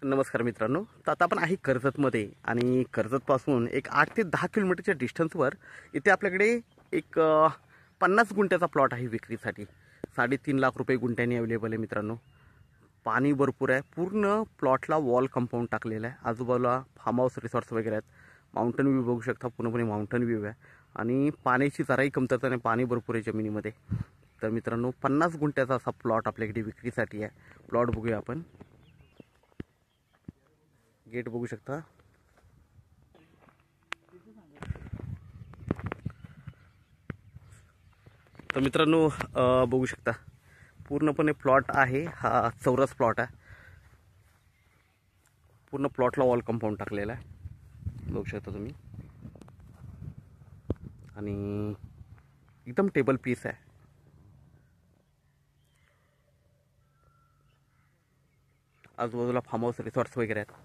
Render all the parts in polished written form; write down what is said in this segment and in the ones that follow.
नमस्कार मित्रांनो. तर आता आपण आहे कर्जतमध्ये आणि कर्जतपासून एक 8 ते 10 किलोमीटरच्या डिस्टन्सवर इथे आपल्याकडे एक 50 गुंठ्याचा प्लॉट आहे विक्रीसाठी. 3.5 लाख रुपये गुंठ्याने अवेलेबल आहे मित्रांनो. पाणी भरपूर आहे. पूर्ण प्लॉटला वॉल कंपाऊंड टाकलेलं आहे. आजूबाजूला फार्म हाऊस रिसॉर्ट्स वगैरे आहेत. माउंटन व्ह्यू बघू शकता, पूर्णपणे माउंटन व्ह्यू आहे आणि पाण्याची जराही कमतरता नाही, पाणी भरपूर आहे जमिनीमध्ये. तर मित्रांनो 50 गुंठ्याचा असा प्लॉट आपल्याकडे विक्रीसाठी आहे. प्लॉट बघूया आपण. गेट बघू शकता. तर मित्रांनो बघू शकता पूर्णपणे प्लॉट आहे. हा चौरस प्लॉट आहे. पूर्ण प्लॉटला वॉल कंपाऊंड टाकलेला आहे बघू शकता तुम्ही आणि एकदम टेबल पीस आहे. आजूबाजूला फार्म हाऊस रिसॉर्ट्स वगैरे आहेत.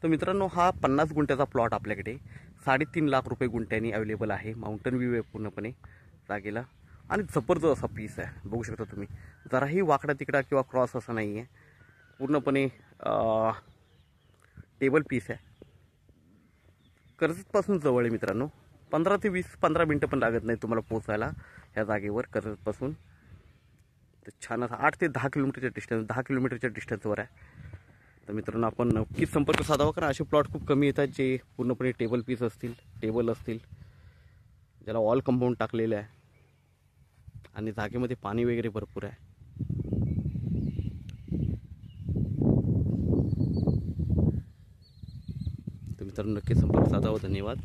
तर मित्रांनो हा 50 गुंठ्याचा प्लॉट आपल्याकडे 3.5 लाख रुपये गुंठ्यानी अवेलेबल आहे. माउंटन व्ह्यू आहे पूर्णपणे जागेला आणि जबरदस्त असा पीस आहे बघू शकता तुम्ही. जराही वाकडा तिकडा किंवा क्रॉस असा नाही आहे. पूर्णपणे टेबल पीस आहे. कर्जतपासून जवळ आहे मित्रांनो. 15 ते 15 मिनटं पण लागत नाही तुम्हाला पोहोचायला ह्या जागेवर कर्जतपासून. तर छान असा 8 ते 10 किलोमीटरच्या डिस्टन्स 10 किलोमीटरच्या डिस्टन्सवर आहे. तर मित्रांनो आपण नक्कीच संपर्क साधावा, कारण असे प्लॉट खूप कमी येतात जे पूर्णपणे टेबल पीस असतील, टेबल असतील, ज्याला वॉल कंपाऊंड टाकलेलं आहे आणि जागेमध्ये पाणी वगैरे भरपूर आहे. तर मित्रांनो नक्कीच संपर्क साधावा. धन्यवाद.